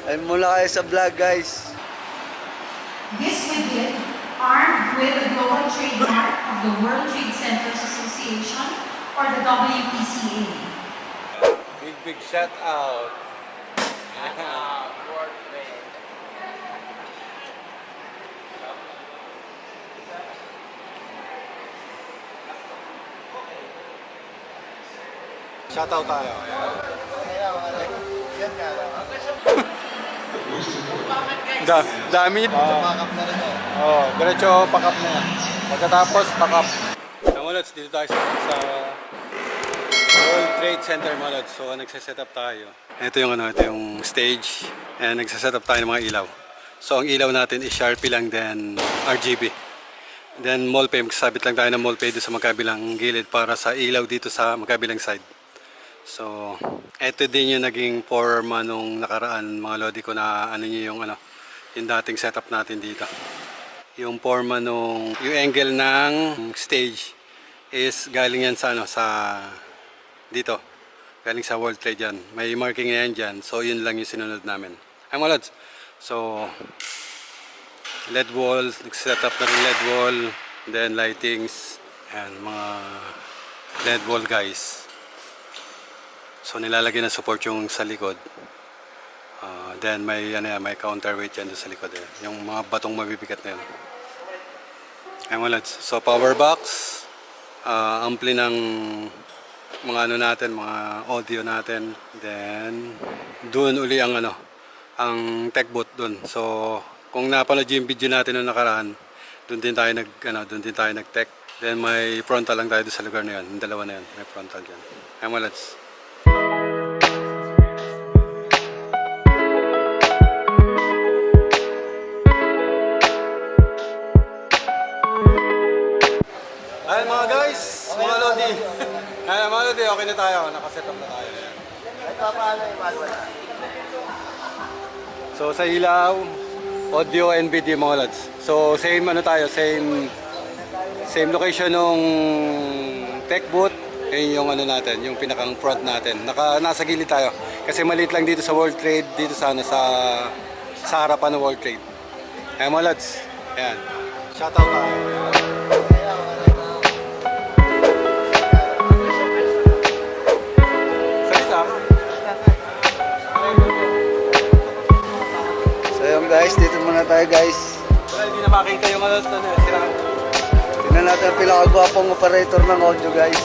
Ay mula kayo sa vlog guys. This we did, armed with the global trademark of the World Trade Centers Association or the WTCA. Big shout out. World Trade. Shout out tayo. Dami. Pakap na rin eh. Oh, diretso pakap na yan. Pagkatapos pakap. Molods, dito tayo sa World Trade Center Molods. So nagse-set up tayo. Ito yung stage. And nagse-set up tayo ng mga ilaw. So ang ilaw natin is Sharpie lang, then RGB. Then Molpe, magsasabit lang tayo ng Molpe dito sa magkabilang gilid para sa ilaw dito sa magkabilang side. So, ito din yung naging forma nung nakaraan mga lodi ko na yung dating setup natin dito. Yung forma yung angle ng stage is galing yan sa dito. Galing sa World Trade yan. May marking na yan dyan. So, yun lang yung sinunod namin. Ay mga lods. So, LED wall, nag-set up na rin LED wall, then lightings, and mga LED wall guys. So nilalagay na support yung sa likod. Then may counterweight yan sa likod eh. Yung mga batong mabibigat na yun. Ayun mga lods. So power box, ampli ng mga natin, mga audio natin. Then doon uli ang ang tech booth doon. So kung napanood yung video natin noong nakaraan, doon din tayo nag-tech. Then may frontal lang tayo doon sa lugar na yun. Yung dalawa na yun, may frontal dyan. Ayun mga lods. Ayan mga guys, mga lodi. Ayan mga lodi, okay na tayo. Nakaset up na tayo. So sa ilaw, audio and video mga lods. So same same location nung tech booth. Ayun yung natin, yung pinakang front natin. Nasa gilid tayo. Kasi maliit lang dito sa World Trade, dito sa harapan ng World Trade. Ayan mga lods. Ayan. Shout out tayo. So yun guys, dito muna tayo guys. Wala, hindi na makita yung sira. Tingnan natin ang pinakagwapong operator ng audio guys.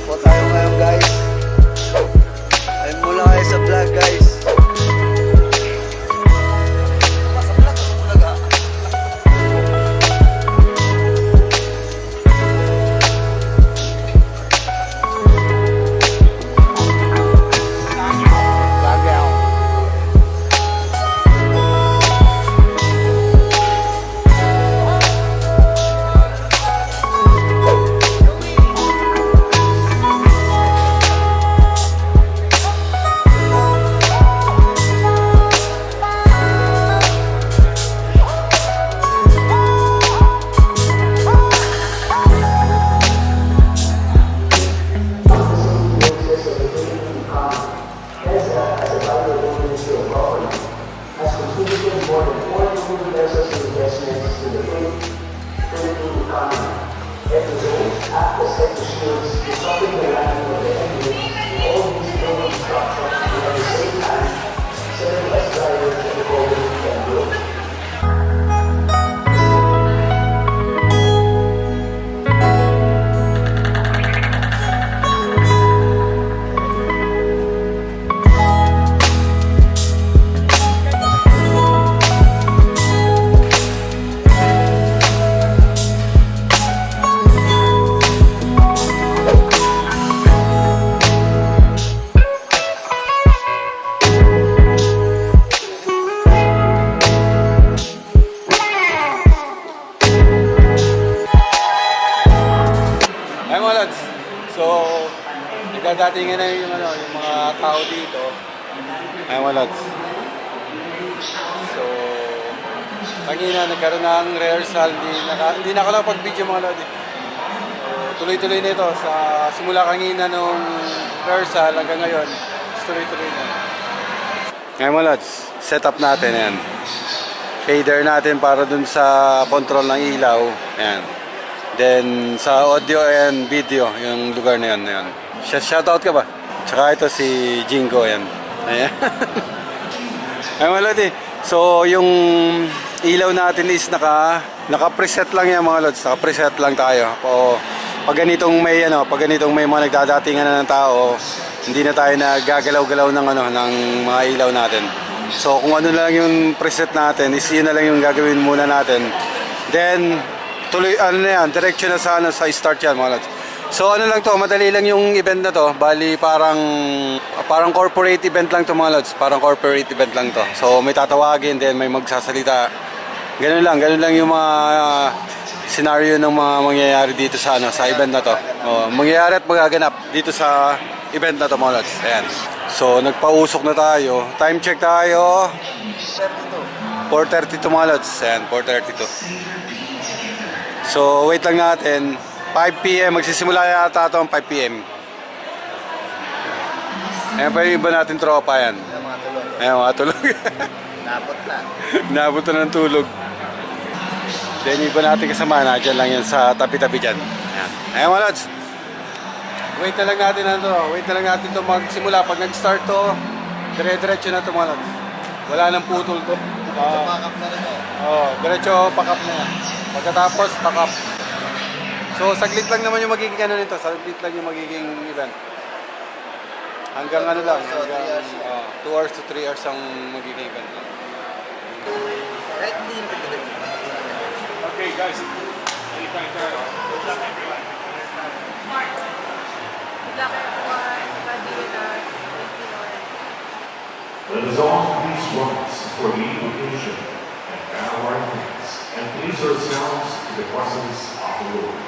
Po tayo ngayon guys. Ay mula kayo sa vlog guys. Nagdadatingan na yung mga tao dito. Ayun mga lods. So kanina nagkaroon ng rehearsal, hindi na ako nakapag-video mga lodi. So, tuloy-tuloy na ito sa simula kanina nung rehearsal hanggang ngayon, tuloy-tuloy na. Ngayon mga lods, setup natin yan. Fader natin para dun sa control ng ilaw. Ayan. Then sa audio and video, yung lugar na yun. Ayan. Shoutout ka ba? Tsaka ito si Jingo. Ayan. Ayan. Ayan mga lodi. So yung ilaw natin is naka-preset lang yan mga lods. Naka-preset lang tayo. O, pag ganitong may mga nagdadatingan na ng tao, hindi na tayo nagagalaw-galaw ng mga ilaw natin. So kung ano lang yung preset natin, is yun na lang yung gagawin muna natin. Then tuloy diretso na sa start yan mga lods. So ano lang to, madali lang yung event na to. Bali parang corporate event lang to mga lods. Parang corporate event lang to. So may tatawagin, then may magsasalita. Ganun lang yung mga scenario ng mga mangyayari dito sa event na to. Mangyayari at magaganap dito sa event na to mga lods. Ayan. So nagpausok na tayo. Time check tayo. 4:32 mga lods. Ayan, 4:32. So wait lang natin. 5 PM, magsisimula yata ito ang 5 PM. Ayan pa yung iba natin tropa yan. Ayan mga tulog. Napot na. Nabot na ng tulog. Then yung iba natin kasama, nadyan lang yan sa tabi-tabi dyan. Ayan. Ayan mga lods. Wait na lang natin Wait na lang natin ito magsimula. Pag nag-start to, dire-diretso na ito mga lods. Wala nang putol to. Pakap na rin Diretso pakap na yan. Pagkatapos, pakap. So, saglit lang naman yung magiging saglit lang yung magiging event. Hanggang hanggang 2 hours to 3 hours ang magiging event. Okay, guys. Mark, good luck everyone. God be with us. Thank you, Lord. Let us all please rise for the invocation and bow our heads and please ourselves to the presence of the Lord.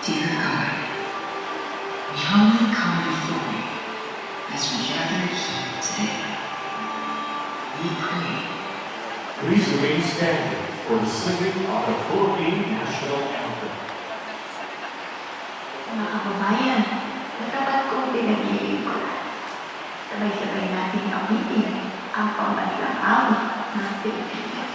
Dear God, we humbly come before you as we gather here today. We pray. Please remain standing for the singing of the Philippine National Anthem. Mga kababayan, matapat kong pinag-iipon. Sabay-sabay nating awitin ang pambansang awit ng Pilipinas.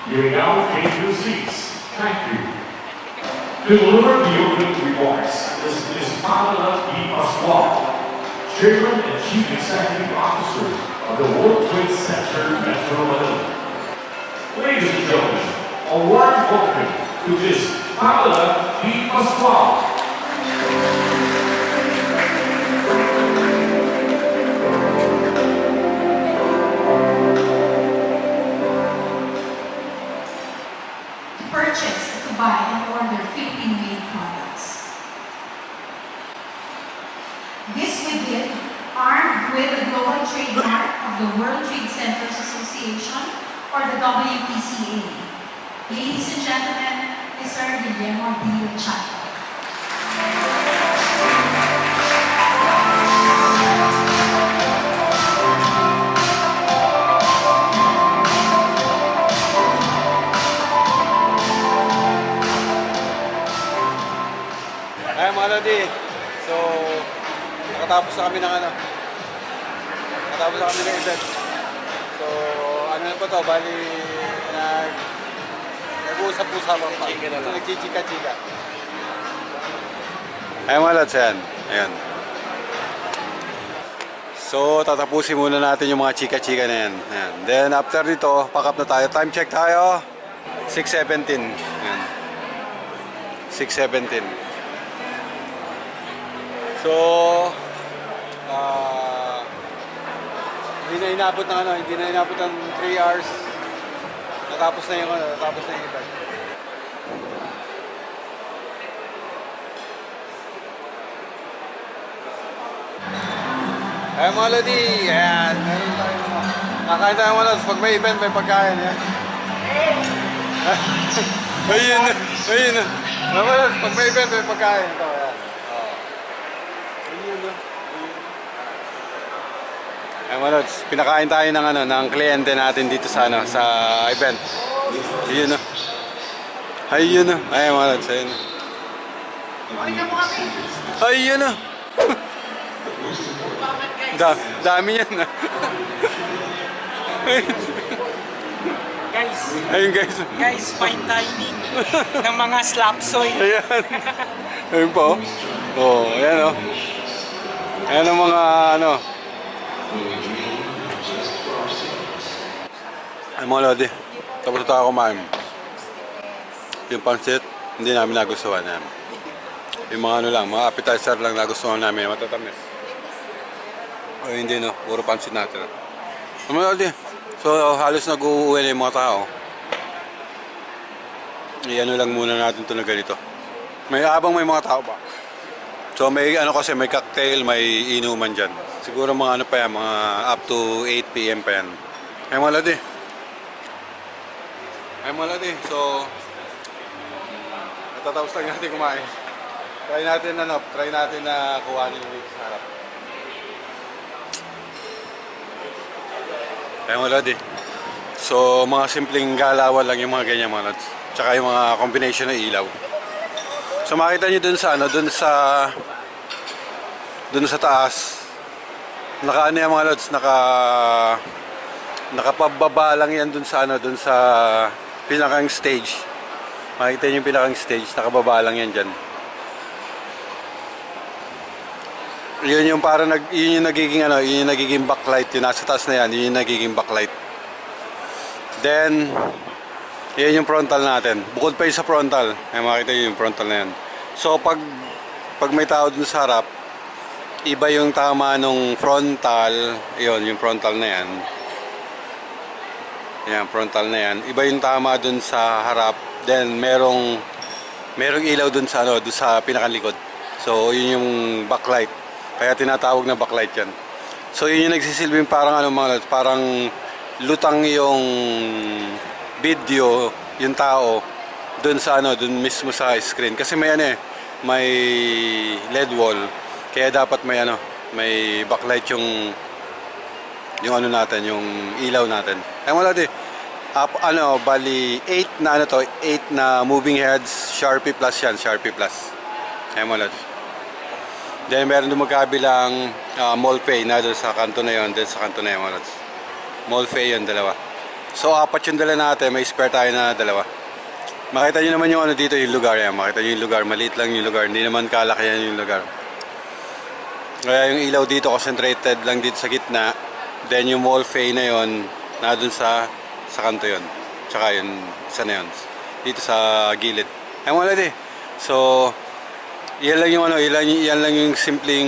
You may now take your seats. Thank you. To deliver the opening remarks is Pamela E. Pascual, Chairman and Chief Executive Officer of the World Trade Center Metro Manila. Ladies and gentlemen, a warm welcome to Ms. Pamela E. Pascual. Purchase, to buy, and order Philippine-made products. This we did, armed with the global trademark of the World Trade Centers Association, or the WTCA. Ladies and gentlemen, Mr. Guillermo D. Chato. Ayan mga lodi. So, nakatapos na kami ng event. So, ano na po to? Bali, nag-uusap-usapan pa. So, nagchichika-chika. Ayan mga lods, ayan. Ayan. So, tatapusin muna natin yung mga chika-chika na yan. Ayan. Then, after nito, pack up na tayo. Time check tayo. 6:17. Ayan. 6:17. So, Hindi na inabot ng ano, hindi na inabot ng 3 hours. Natapos na yung ano, natapos na yung event. Ay mga lodi, ayan, meron tayo mga. Kakain tayo mga lods, pag may event, may pagkain, yan. Ayun na, ayun na. Mga lods, pag may event, may pagkain. Ito, ayan. Oh. Ayun na, ayun. Ay mga lods, pinakain tayo ng ano, ng kliyente natin dito sa ano, sa event. Ayun na. Ayun na. Ay mga lods, ayun na. Ayun na. Dami yan. Guys, Ayun guys. fine dining ng mga slapsoy. Ayan. Ayun po. Oh, ayan oh. Ayan ang mga ano. Ay mga lodi. Tapos na tayo kumain. Yung pansit, hindi namin nagustuhan. Yung mga ano lang, mga appetizer lang nagustuhan namin. Matatamis. O hindi no, puro pansit natin. Mga lodi. So halos nag-uuwi na yung mga tao. Iano lang muna natin ito na ganito. May abang may mga tao pa. So may ano kasi may cocktail, may inuman dyan. Siguro mga ano pa yan, mga up to 8 PM pa yan. Ay mga lodi. Ay mga lodi. So natatapos lang natin kumain. Try natin na kuhanin yung dito sa harap. Ay mga lodi. So mga simpleng galawan lang yung mga ganyan mga lods. Tsaka yung mga combination ng ilaw. So makita nyo dun sa ano, dun sa taas. Naka ano yan mga lods, nakapababa lang yan dun sa ano, dun sa pinakang stage. Makita nyo yung pinakang stage, nakababa lang yan dyan. Yun yung para yun yung nagiging ano, yun yung nagiging backlight, yung nasa taas na yan, yun yung nagiging backlight. Then yan yung frontal natin. Bukod pa yung sa frontal. Ay makita nyo yung frontal na yan. So pag may tao dun sa harap, iba yung tama nung frontal. Yun, yung frontal na yan. Yan, frontal na yan. Iba yung tama dun sa harap. Then merong ilaw dun sa ano, dun sa pinakalikod. So yun yung backlight. Kaya tinatawag na backlight yan. So yun yung nagsisilbing parang ano mga lods, parang lutang yung video, yung tao dun sa ano, dun mismo sa screen. Kasi may ano eh, may LED wall. Kaya dapat may ano, may backlight yung ano natin, yung ilaw natin. Ay wala di. Bali 8 na ano to, 8 na moving heads, Sharpie Plus yan, Sharpie Plus. Ay wala di. Then meron doon magkabilang Molfay na doon sa kanto na yon, then sa kanto na yon. Molfay yun, dalawa. So 4 yung dala natin, may spare tayo na dalawa. Makita nyo naman yung ano dito, yung lugar yan. Makita nyo yung lugar, maliit lang yung lugar, hindi naman kalaki yan yung lugar. Kaya yung ilaw dito concentrated lang dito sa gitna. Then yung Molfay na yon, na doon sa kanto yon. Tsaka yun, isa na yun. Dito sa gilid. Ay wala di. So yan lang yung ano, yan lang yung simpleng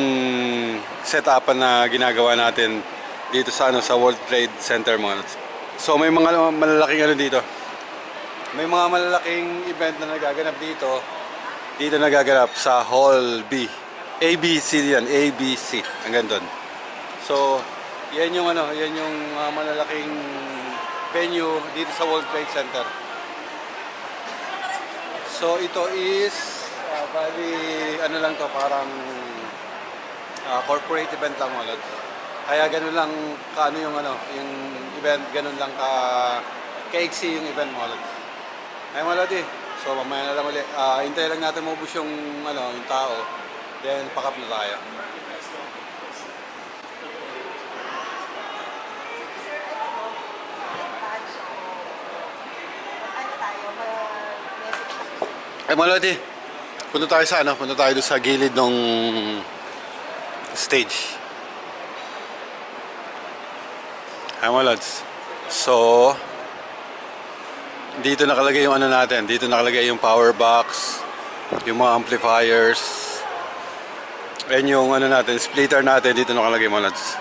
setup na ginagawa natin dito sa ano, sa World Trade Center mga lods. So may mga malalaking ano dito. May mga malalaking event na nagaganap dito. Dito nagaganap sa Hall B. ABC yan, ABC hanggang doon. So yan yung ano, yan yung malalaking venue dito sa World Trade Center. So ito is bali, ano lang to, parang corporate event lang mga lods. Kaya ganun lang kaano yung ano, yung event, ganun lang kaiksi yung event mga lods. Ay mga lods so mamaya na lang ulit. Hintay lang natin maubos yung ano, yung tao. Then pack up na tayo. Ay mga lods punta tayo sa ano, punta tayo doon sa gilid ng stage. Ay mga lods. So dito nakalagay yung ano natin, dito nakalagay yung power box, yung mga amplifiers, and yung ano natin, splitter natin dito nakalagay mga lods.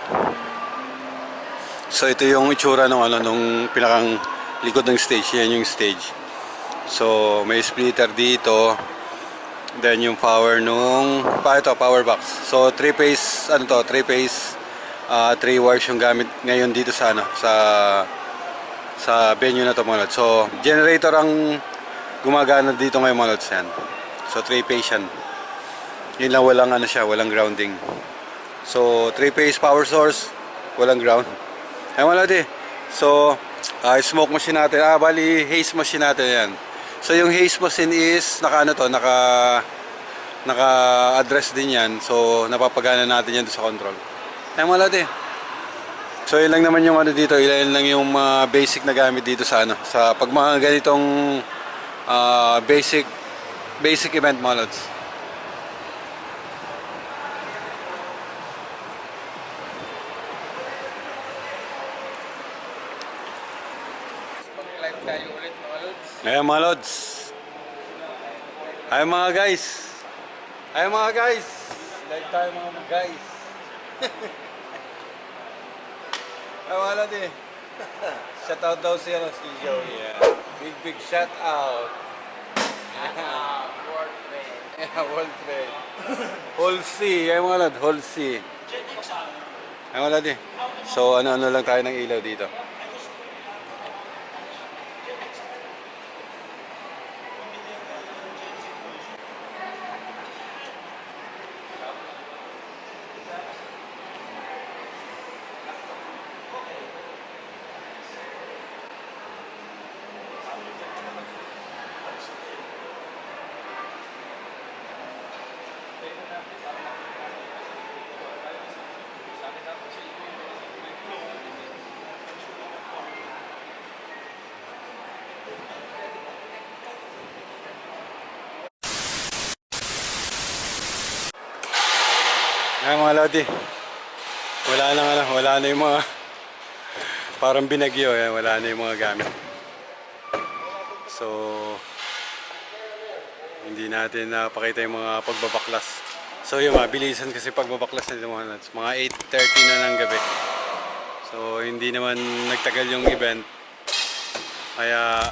So ito yung itsura ng ano nung pinakang likod ng stage. Yan yung stage. So may splitter dito. Then yung power nung power box. So 3-phase 3-phase 3 wires yung gamit ngayon dito sa sa venue na to mga lods. So generator ang gumagana dito ngayon mga lods yan. So 3-phase yan. Yun lang, walang walang grounding. So 3-phase power source, walang ground. Ay mga lods So smoke machine natin, bali haze machine natin yan. So yung haze machine is naka-address din yan. So napapagana natin yan sa control. Ay mga lods So yun lang naman yung dito, yun lang yung basic na gamit dito sa sa pag mga ganitong basic event mga lods. Ayan mga lods. Ayan mga guys. Ayan mga guys. Live tayo mga guys. Ayan mga lods Shout out daw si Joey. Yeah. Big shout out. World Trade. Yeah, World Trade. Holsey. Ayan mga lods. Holsey. Ayan mga lods So ano lang tayo ng ilaw dito. Ay mga lodi, wala na yung mga parang binagyo, wala na yung mga gamit. So hindi natin napakita yung mga pagbabaklas. So yung mabilisan kasi pagbabaklas nito mga lods, mga 8:30 na ng gabi. So hindi naman nagtagal yung event. Kaya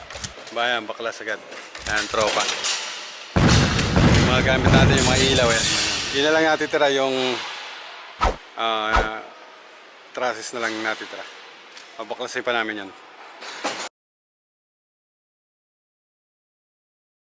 bayan, baklas agad. Ayan, tropa. Yung mga gamit natin, yung mga ilaw yan. Yun na lang natitira yung trusses na lang natitira. Babaklasin pa namin yan.